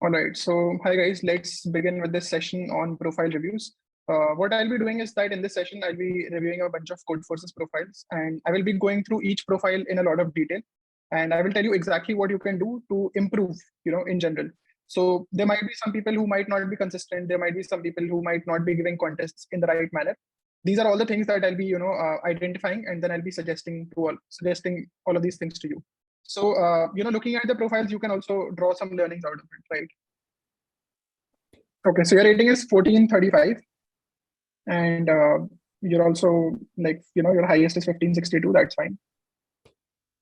All right, so hi guys, let's begin with this session on profile reviews. What I'll be doing is that in this session, I'll be reviewing a bunch of Codeforces profiles, and I will be going through each profile in a lot of detail. And I will tell you exactly what you can do to improve, in general. So there might be some people who might not be consistent. There might be some people who might not be giving contests in the right manner. These are all the things that I'll be, identifying, and then I'll be suggesting all of these things to you. So, looking at the profiles, you can also draw some learnings out of it, right? Okay, so your rating is 1435, and you're also your highest is 1562. That's fine.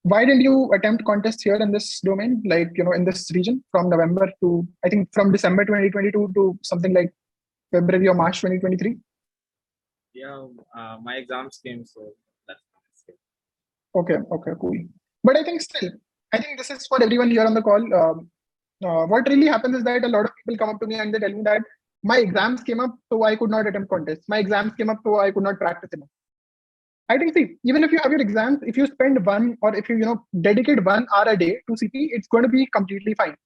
Why didn't you attempt contests here in this domain, in this region from November to, I think from December 2022 to something like February or March 2023? Yeah, my exams came, so that's it. Okay, cool. But I think this is for everyone here on the call. What really happens is that a lot of people come up to me and they tell me that my exams came up, so I could not attempt contests. My exams came up, so I could not practice enough. I think, see, even if you have your exams, if you spend if you dedicate 1 hour a day to CP, it's going to be completely fine.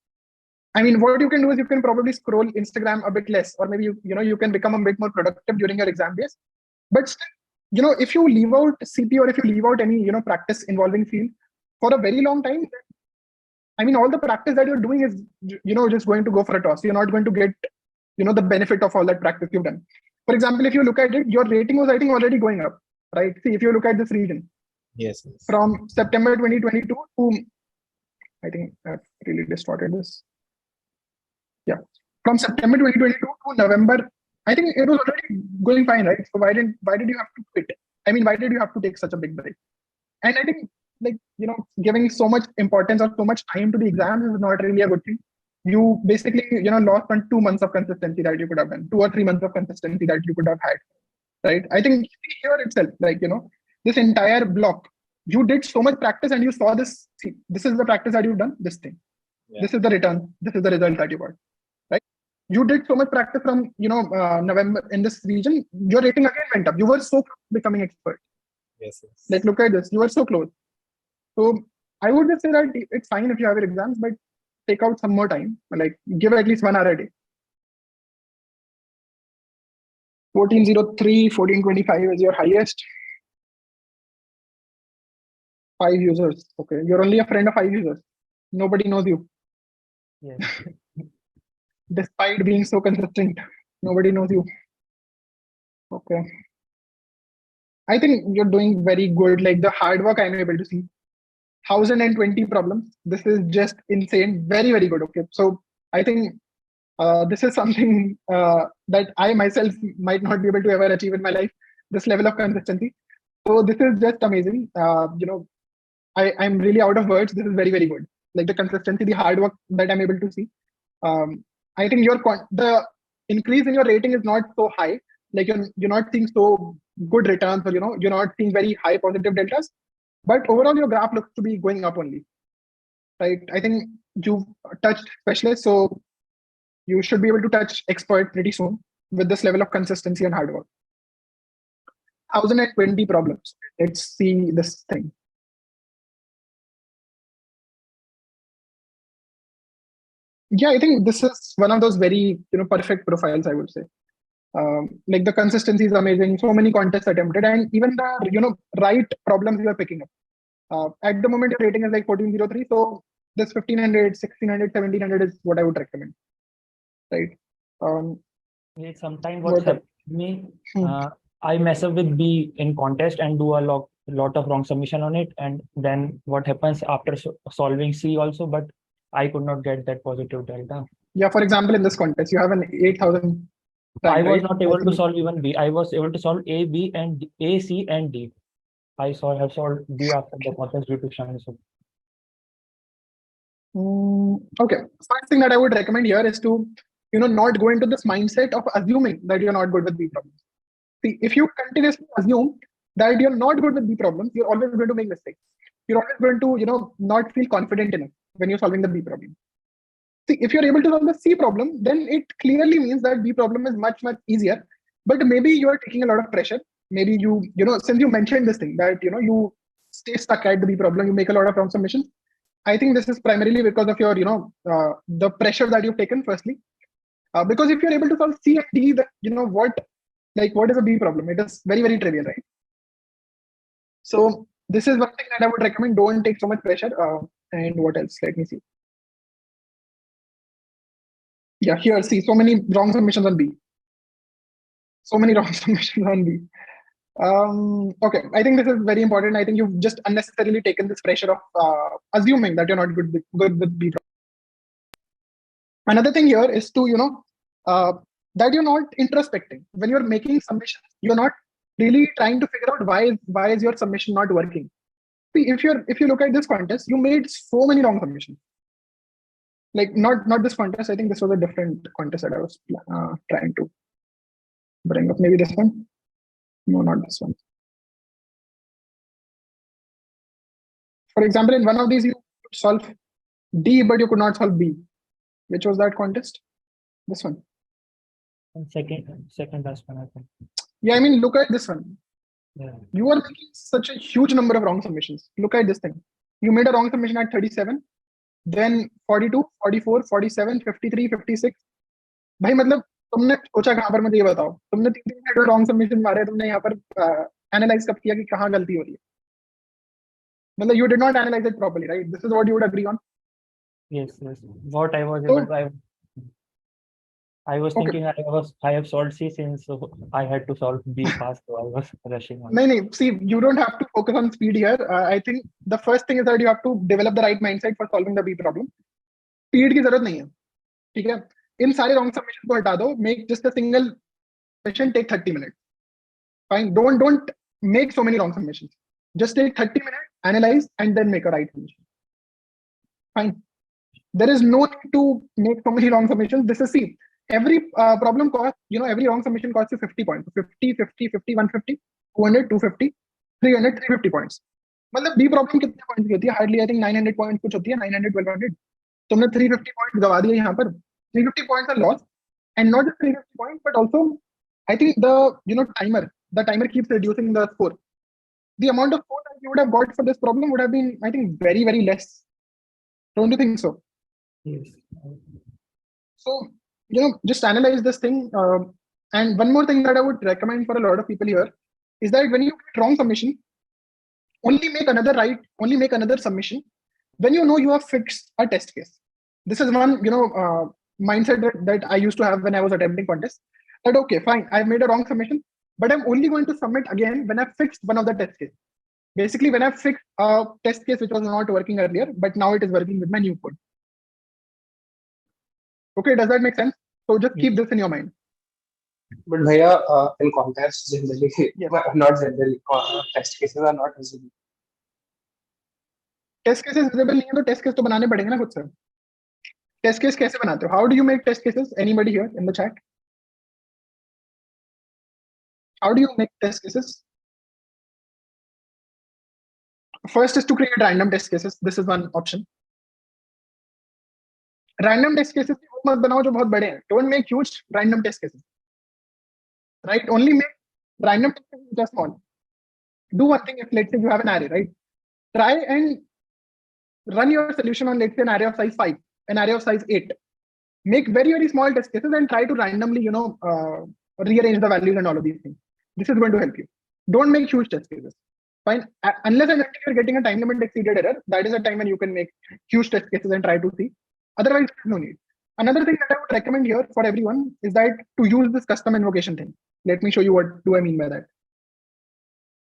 I mean, what you can do is you can probably scroll Instagram a bit less, or maybe you can become a bit more productive during your exam days. But still, if you leave out CP or if you leave out any practice involving field for a very long time, I mean, all the practice that you're doing is just going to go for a toss. You're not going to get the benefit of all that practice you've done. For example, if you look at it, your rating was, I think, already going up, right? See, if you look at this region, yes. From September 2022 to, I think I've really distorted this. Yeah, from September 2022 to November, I think it was already going fine, right? So why did you have to quit? I mean, why did you have to take such a big break? And I think giving so much importance or so much time to the exams is not really a good thing. You basically lost on 2 months of consistency that you could have done, 2 or 3 months of consistency that you could have had, right? I think here itself, this entire block, you did so much practice and you saw this. See, this is the practice that you've done. This thing, This is the return. This is the result that you got, right? You did so much practice from November in this region. Your rating again went up. You were so close to becoming expert. Yes. Look at this. You were so close. So I would just say that it's fine if you have your exams, but take out some more time. Give at least 1 hour a day. 1403, 1425 is your highest. 5 users. Okay, you're only a friend of 5 users. Nobody knows you. Yes. Despite being so consistent, nobody knows you. Okay. I think you're doing very good. The hard work I'm able to see. 1020 problems. This is just insane. Very, very good. Okay. So I think this is something that I myself might not be able to ever achieve in my life, this level of consistency. So this is just amazing. I'm really out of words. This is very, very good. The consistency, the hard work that I'm able to see. I think the increase in your rating is not so high. You're not seeing so good returns, or you're not seeing very high positive deltas. But overall, your graph looks to be going up only, right? I think you've touched specialist, so you should be able to touch expert pretty soon with this level of consistency and hard work. 1020 problems. Let's see this thing. Yeah, I think this is one of those very perfect profiles, I would say. The consistency is amazing. So many contests attempted, and even the right problems you are picking up. At the moment, your rating is 1403. So this 1500, 1600, 1700 is what I would recommend, right? Sometimes what happens to me, I mess up with B in contest and do a lot of wrong submission on it, and then what happens after solving C also, but I could not get that positive delta. Yeah, for example, in this contest, you have an 8000. I was not able to solve even B. I was able to solve A, B, and D, A, C, and D. I have solved D after the contest due to Shani. Okay. First thing that I would recommend here is to not go into this mindset of assuming that you're not good with B problems. See, if you continuously assume that you're not good with B problems, you're always going to make mistakes. You're always going to not feel confident enough when you're solving the B problem. See, if you're able to solve the C problem, then it clearly means that B problem is much, much easier. But maybe you're taking a lot of pressure. Maybe since you mentioned this thing that you stay stuck at the B problem, you make a lot of wrong submissions. I think this is primarily because of your, the pressure that you've taken firstly. Because if you're able to solve C and D, what is a B problem? It is very, very trivial, right? So this is one thing that I would recommend. Don't take so much pressure. And what else? Let me see. Yeah, here, see, so many wrong submissions on B. So many wrong submissions on B. Okay, I think this is very important. I think you've just unnecessarily taken this pressure of assuming that you're not good with B. Another thing here is to, that you're not introspecting. When you're making submissions, you're not really trying to figure out why is your submission not working. See, if you look at this contest, you made so many wrong submissions. Like not this contest. I think this was a different contest that I was trying to bring up. Maybe this one. No, not this one. For example, in one of these, you could solve D, but you could not solve B. Which was that contest? This one. Second last one, I think. Yeah, I mean, look at this one. Yeah. You are making such a huge number of wrong submissions. Look at this thing. You made a wrong submission at 37, then 42, 44, 47, 53, 56. भाई मतलब तुमने सोचा कहाँ पर, मुझे ये बताओ. तुमने 3 रॉन्ग सबमिशन मारे, तुमने यहाँ पर एनालाइज कब किया कि कहाँ गलती हो रही है? मतलब you did not analyze it properly, right? This is what you would agree on. Yes. What I was able to, I was thinking I have solved C since I had to solve B fast, so I was rushing on. No, see, you don't have to focus on speed here. I think the first thing is that you have to develop the right mindset for solving the B problem. Speed की जरूरत नहीं है, ठीक है? इन सारे wrong submission को हटा दो. Make just a single submission take 30 minutes. Fine. Don't make so many wrong submissions. Just take 30 minutes, analyze, and then make a right submission. Fine. There is no need to make so many wrong submissions. This is C. Every problem cost, every wrong submission costs you 50 points. 50, 50, 50, 150, 200, 250, 300, 350 points. मतलब B problem कितने points की होती है? Hardly, I think 900 points कुछ होती है, 900, 1200. तुमने 350 points गवा दिए यहाँ पर. 350 points are lost, and not just 350 points, but also I think the timer keeps reducing the score. The amount of score that you would have got for this problem would have been, I think, very, very less. Don't you think so? Yes. So, just analyze this thing. And one more thing that I would recommend for a lot of people here is that when you get wrong submission, only make another submission when you have fixed a test case. This is one, mindset that I used to have when I was attempting contests. That okay, fine, I've made a wrong submission, but I'm only going to submit again when I've fixed one of the test cases. Basically, when I've fixed a test case which was not working earlier, but now it is working with my new code. Okay, does that make sense? So just keep this in your mind. But bhaiya, in contests generally, not generally, test cases are not visible. Test cases visible नहीं है तो test case तो बनाने पड़ेंगे ना खुद से. Test case कैसे बनाते हो? How do you make test cases? Anybody here in the chat? How do you make test cases? First is to create random test cases. This is one option. Random test cases वो मत बनाओ जो बहुत बड़े हैं. Don't make huge random test cases. Right? Only make random test cases which are small. Do one thing. If let's say you have an array, right? Try and run your solution on, let's say, an array of size 5, an array of size 8. Make very, very small test cases and try to randomly, rearrange the values and all of these things. This is going to help you. Don't make huge test cases. Fine. Unless and until you're getting a time limit exceeded error, that is a time when you can make huge test cases and try to see. Otherwise, no need. Another thing that I would recommend here for everyone is that to use this custom invocation thing. Let me show you what do I mean by that.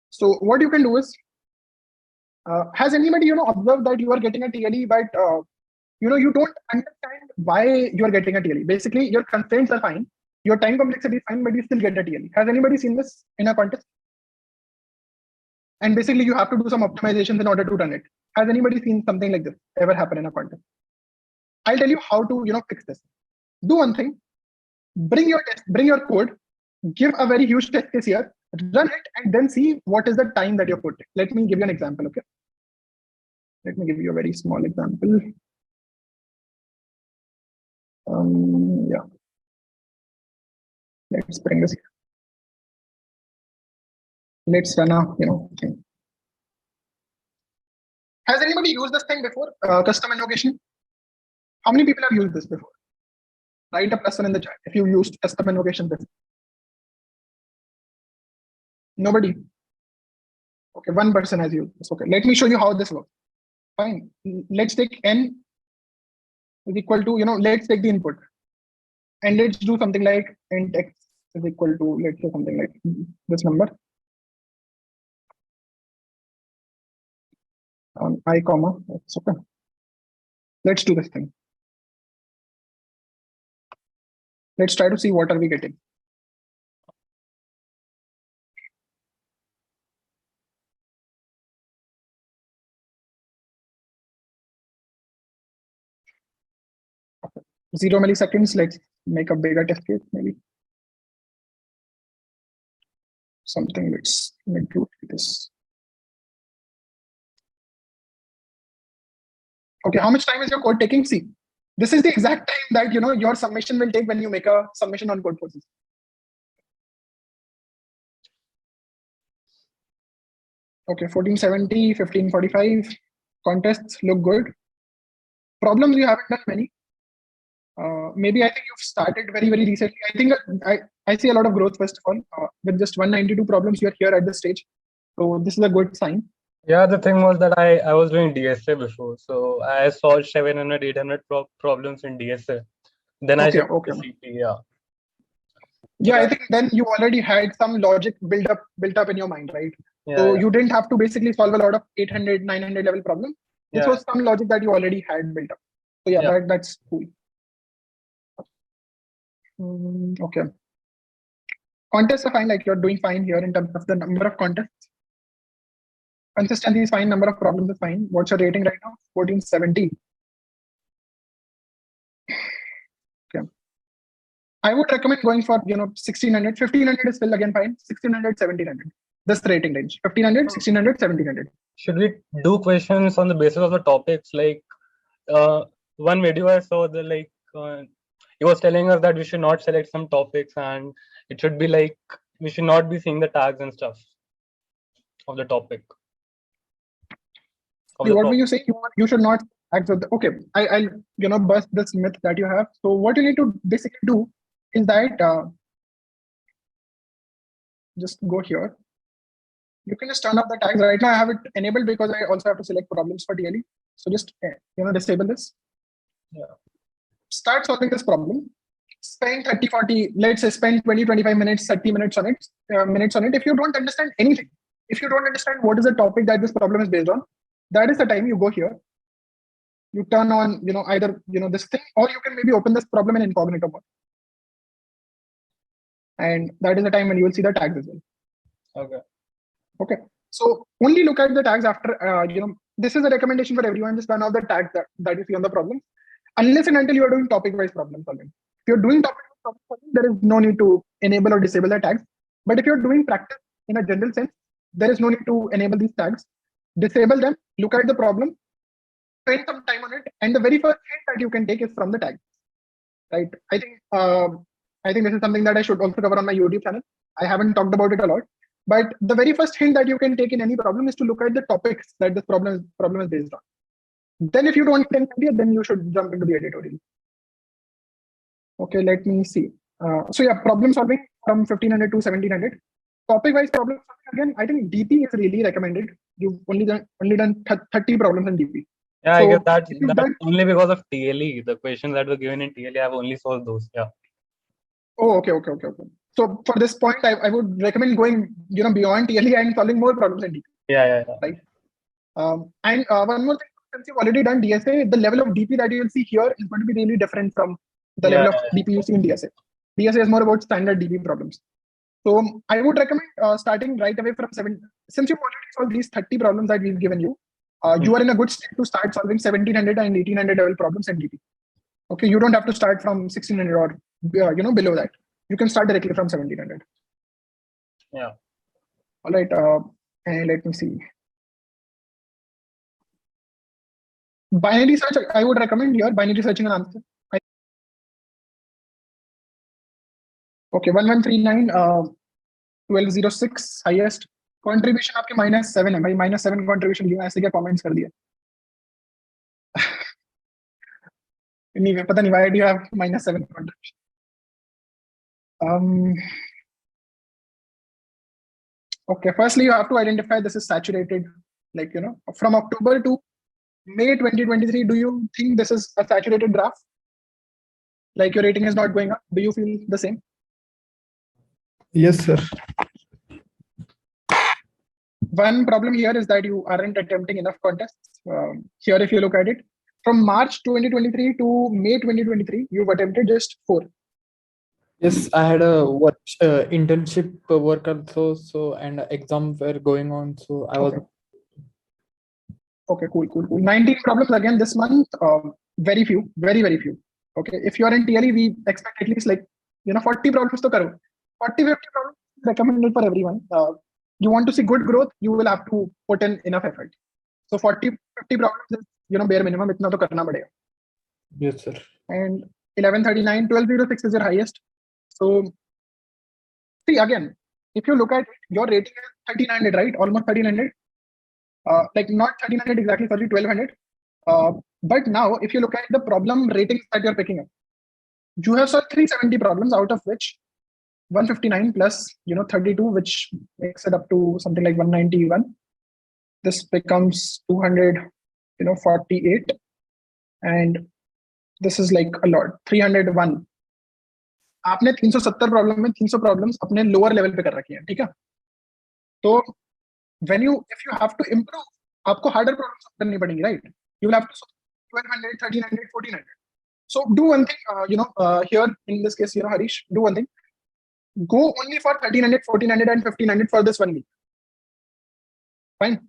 So what you can do is, has anybody observed that you are getting a TLE, but you don't understand why you are getting a TLE? Basically, your constraints are fine, your time complexity is fine, but you still get a TLE. Has anybody seen this in a contest? And basically, you have to do some optimizations in order to run it. Has anybody seen something like this ever happen in a contest? I'll tell you how to fix this. Do one thing. Bring your code, give a very huge test case here, run it, and then see what is the time that you put. Let me give you an example, okay? Let me give you a very small example. Yeah. Let's bring this here. Let's run a thing. Has anybody used this thing before? Custom invocation? How many people have used this before? Write a +1 in the chat if you used custom invocation before. Nobody? Okay, one person has used this. Okay, let me show you how this works. Fine. Let's take n is equal to, let's take the input. And let's do something like int x is equal to, let's say something like this number. I comma, it's okay. Let's do this thing. Let's try to see what are we getting. Okay. 0 milliseconds. Let's make a bigger test case, maybe. Something let's do this. Okay, how much time is your code taking? See, this is the exact time that your submission will take when you make a submission on Codeforces. Okay, 1470, 1545. Contests look good. Problems you haven't done many. Maybe I think you've started very, very recently. I think I see a lot of growth first of all. With just 192 problems, you're here at this stage. So this is a good sign. Yeah, the thing was that I was doing DSA before, so I solved 700, 800 problems in DSA. Then I shifted to CP, yeah. Yeah, I think then you already had some logic built up in your mind, right? Yeah, so you didn't have to basically solve a lot of 800, 900 level problems. This was some logic that you already had built up. So yeah, that's cool. Okay. Contests are fine, like you're doing fine here in terms of the number of contests. Consistency is fine, number of problems is fine. What's your rating right now? 1470. Okay. I would recommend going for 1600. 1500 is still again fine. 1600, 1700. This rating range. 1500, 1600, 1700. Should we do questions on the basis of the topics? Like one video I saw, he was telling us that we should not select some topics and it should be like we should not be seeing the tags and stuff of the topic. What were you saying? You should not access okay. I'll bust this myth that you have. So what you need to basically do is that just go here. You can just turn off the tags. Right now I have it enabled because I also have to select problems for TLE. So just disable this. Yeah. Start solving this problem. Spend 30, 40, let's say spend 20, 25 minutes, 30 minutes on it. If you don't understand anything, if you don't understand what is the topic that this problem is based on, that is the time you go here. You turn on, either this thing, or you can maybe open this problem in incognito mode. And that is the time when you will see the tags as well. Okay. So only look at the tags after, this is a recommendation for everyone. Just turn off the tags that you see on the problem, unless and until you are doing topic-wise problem solving. If you're doing topic-wise problem solving, there is no need to enable or disable the tags. But if you're doing practice in a general sense, there is no need to enable these tags. Disable them, look at the problem, spend some time on it, and the very first hint that you can take is from the tag. Right? I think this is something that I should also cover on my YouTube channel. I haven't talked about it a lot, but the very first hint that you can take in any problem is to look at the topics that this problem is based on. Then if you don't get an idea, then you should jump into the editorial. Okay, let me see. So yeah, problem solving from 1500 to 1700. Topic-wise problem solving, again, I think DP is really recommended. You've only done 30 problems in DP. Yeah, so I get that. That's only because of TLE. The questions that were given in TLE, I've only solved those. Yeah. Oh, okay. So for this point, I would recommend going, beyond TLE and solving more problems in DP. Yeah. Right. And one more thing, since you've already done DSA, the level of DP that you will see here is going to be really different from the level of DP you see in DSA. DSA is more about standard DP problems. So I would recommend starting right away from 7. Since you've already solved these 30 problems that we've given you, you are in a good state to start solving 1700 and 1800 level problems in DP. Okay, you don't have to start from 1600 or below that. You can start directly from 1700. Yeah. All right. And let me see. Binary search, I would recommend here binary searching an answer. Okay, 1139, 1206 highest contribution आपके -7 है भाई, -7 contribution लिया, ऐसे क्या comments कर दिया. Anyway, pata nahi, why do you have -7 contribution? Okay, firstly, you have to identify this is saturated. Like, from October to May 2023, do you think this is a saturated graph? Like your rating is not going up? Do you feel the same? Yes, sir. One problem here is that you aren't attempting enough contests. Here, if you look at it, from March 2023 to May 2023, you've attempted just 4. Yes, I had a internship work also, so and exams were going on, so I was. Okay, cool. 19 problems again this month. Very few, very few. Okay, if you are in TLE, we expect at least 40 problems to karo. 40, 50 problems recommended for everyone. You want to see good growth, you will have to put in enough effort. So 40, 50 problems is bare minimum. Itna to karna padega. Yes, sir. And 1139, 1206 is your highest. So see again, if you look at it, your rating is 1300, right? Almost 1300. Like not 1300 exactly, sorry, 1200. But now, if you look at the problem ratings that you're picking up, you have solved 370 problems, out of which 159 plus 32, which makes it up to something like 191. This becomes 248, and this is like a lot. 301. आपने 370 problem में 300 problems अपने lower level पे कर रखी हैं, ठीक है? तो if you have to improve, आपको harder problems करनी पड़ेंगी, right? You will have to solve 1200, 1300, 1400. So do one thing, here in this case, Harish, do one thing. Go only for 1300, 1400, and 1500 for this 1 week. Fine.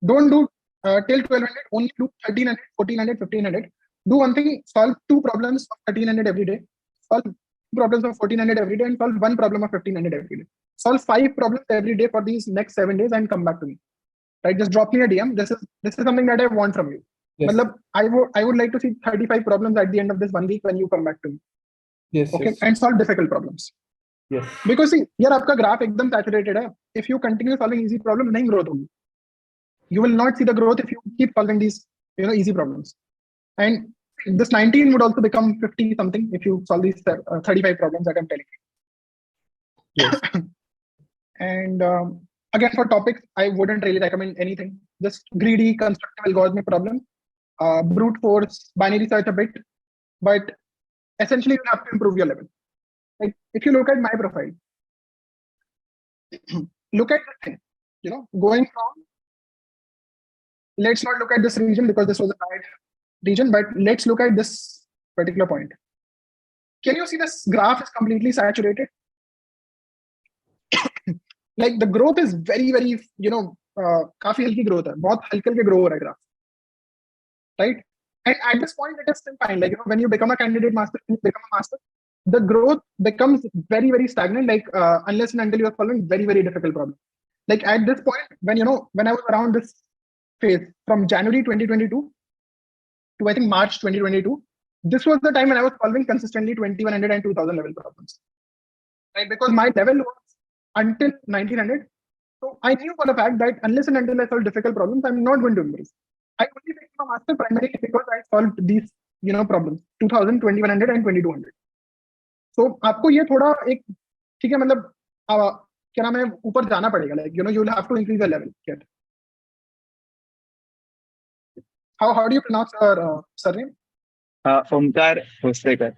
Don't do till 1200. Only do 1300, 1400, 1500. Do one thing. Solve 2 problems of 1300 every day. Solve 2 problems of 1400 every day, and solve 1 problem of 1500 every day. Solve 5 problems every day for these next 7 days, and come back to me. Right? Just drop me a DM. This is something that I want from you. Yes. I would like to see 35 problems at the end of this 1 week when you come back to me. Yes. Okay, yes. and solve difficult problems. Yes. Because see, here आपका graph एकदम saturated है. If you continue solving easy problems, नहीं growth होगी. You will not see the growth if you keep solving these easy problems. And this 19 would also become 50 something if you solve these 35 problems that I'm telling you. Yes. And again, for topics, I wouldn't really recommend anything. Just greedy, constructive algorithmic problem, brute force, binary search a bit, but essentially you have to improve your level. Like if you look at my profile, look at the thing, going from, let's not look at this region because this was a bad region, but let's look at this particular point. Can you see this graph is completely saturated? Like the growth is very, very, काफी हल्की growth है, बहुत हल्के grow हो रहा है graph, right? And at this point, it is still fine. Like when you become a candidate master, when you become a master, the growth becomes very, very stagnant. Like unless and until you are solving very, very difficult problems. Like at this point, when I was around this phase from January 2022 to I think March 2022, this was the time when I was solving consistently 2100 and 2000 level problems, right? Because my level was until 1900. So I knew for the fact that unless and until I solve difficult problems, I'm not going to improve. I only became a master primarily because I solved these, problems 2000, 2100 and 2200. So आपको ये थोड़ा एक ठीक है मतलब क्या नाम है ऊपर जाना पड़ेगा, like you will have to increase the level. How do you pronounce your surname? Omkar Hostekar.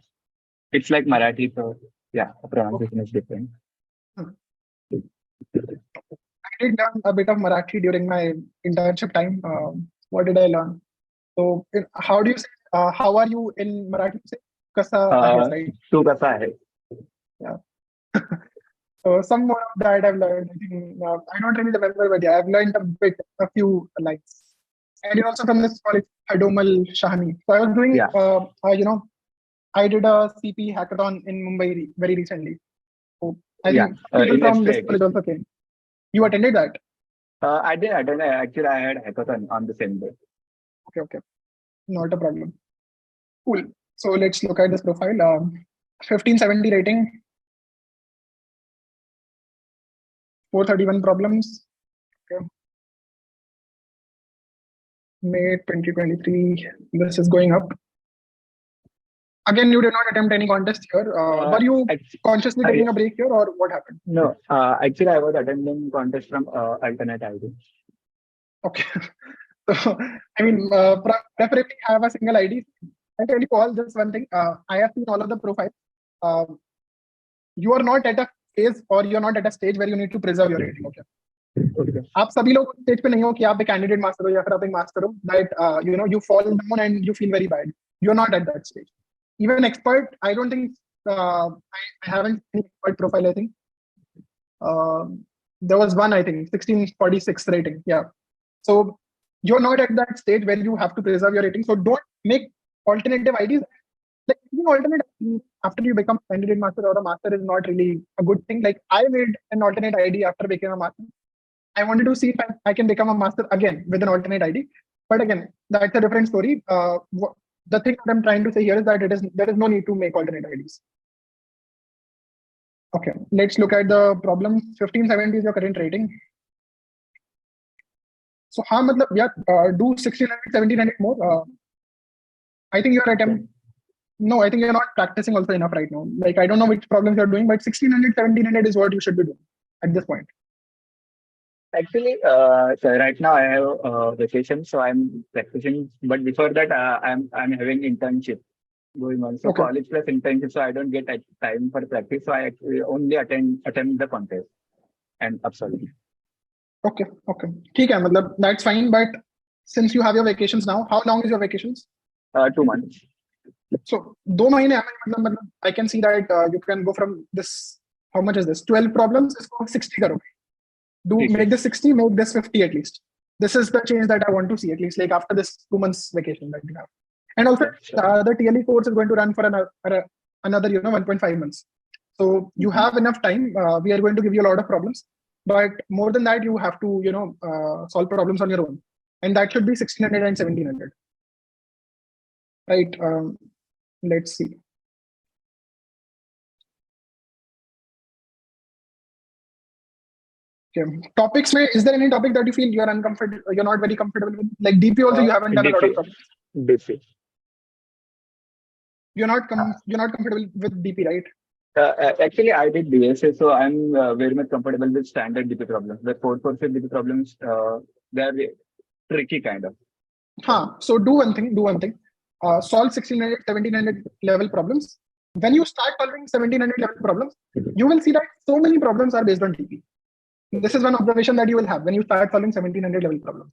It's like Marathi, so yeah, the pronunciation is different. I did learn a bit of Marathi during my internship time. What did I learn? So how do you say, how are you in Marathi? Say, kasa ahe, right? Tu kasa hai. Yeah. So some more of that I've learned. I think I don't really remember, but yeah, I've learned a few lines. And you're also from this college, Hadomal Shahani. So I was doing, I did a CP hackathon in Mumbai very recently. So I think people from this college also came. You attended that? I did attend. Actually, I had hackathon on the same day. Okay. Not a problem. Cool. So let's look at this profile. 1570 rating. 431 problems. Okay. May 2023. This is going up. Again, you did not attempt any contest here. Were you consciously taking a break here, or what happened? No, actually, I was attending contest from alternate ID. Okay. So, I mean, preferably have a single ID. I tell you all just one thing. I have seen all of the profiles. You are not at a phase, or you're not at a stage where you need to preserve your rating. Okay. Okay. आप सभी लोग stage पे नहीं हो कि आप एक candidate master हो या फिर आप एक मास्टर हो that you fall down and you feel very bad. You're not at that stage. Even expert, I don't think I haven't seen expert profile. I think there was one. I think 1646 rating. Yeah. So you're not at that stage where you have to preserve your rating. So don't make alternative IDs. Like using alternate ID after you become candidate master or a master is not really a good thing. Like I made an alternate ID after becoming a master. I wanted to see if I can become a master again with an alternate ID. But again, that's a different story. The thing that I'm trying to say here is that there is no need to make alternate IDs. Okay, let's look at the problem. 1570 is your current rating. So how matlab, yeah, do 1600, 1700 more. I think you're attempt. No, I think you're not practicing also enough right now. Like I don't know which problems you're doing, but 1600, 1700 is what you should be doing at this point. Actually, so right now I have vacation, so I'm practicing. But before that, I'm having internship going on. So Okay. college plus internship, so I don't get time for practice. So I actually only attempt the contest and absolve. Okay, okay. ठीक है, मतलब that's fine. But since you have your vacations now, how long is your vacations? 2 months. So 2 महीने मतलब I can see that you can go from this. How much is this? 12 problems. इसको 60 करोगे. Do make this 60, make this 50 at least. This is the change that I want to see at least, like after this 2 months vacation that you have. And also, the TLE course is going to run for another 1.5 months. So you have enough time. We are going to give you a lot of problems, but more than that, you have to solve problems on your own, and that should be 1600 and 1700. Right? Let's see. Okay. Topics, is there any topic that you feel you're uncomfortable, you're not very comfortable with? Like DP also, you haven't done a lot of topics. DP. You're not comfortable with DP, right? Actually, I did DSA, so I'm very much comfortable with standard DP problems. The Codeforces DP problems, they are tricky kind of. So do one thing. Solve 1600, 1700 level problems. When you start solving 1700 level problems, you will see that so many problems are based on DP. This is one observation that you will have when you start solving 1700 level problems.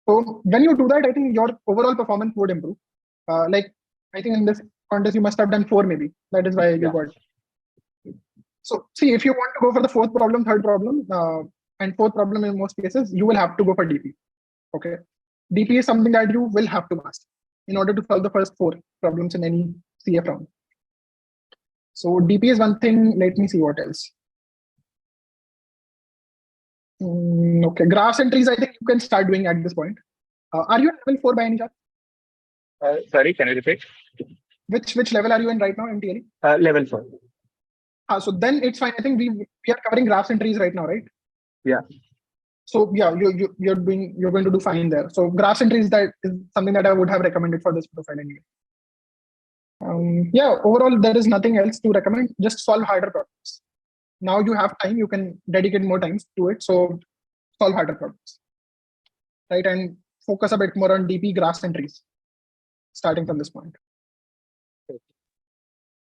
So when you do that, I think your overall performance would improve. Like I think in this contest you must have done 4 maybe. That is why you got. So see, if you want to go for the 4th problem, 3rd problem, and 4th problem in most cases, you will have to go for DP. Okay, DP is something that you will have to master in order to solve the first 4 problems in any CF round. So DP is one thing. Let me see what else. Okay, graphs and trees, I think you can start doing at this point. Are you at level 4 by any chance? Sorry, can you repeat? Which level are you in right now in TLE? Level 4. So then it's fine. I think we are covering graphs and trees right now, right? Yeah. So yeah, you're going to do fine there. So graphs and trees, that is something that I would have recommended for this profile anyway. Yeah, overall there is nothing else to recommend. Just solve harder problems. Now you have time, you can dedicate more time to it. So solve harder problems, right? And focus a bit more on DP, graphs and trees, starting from this point.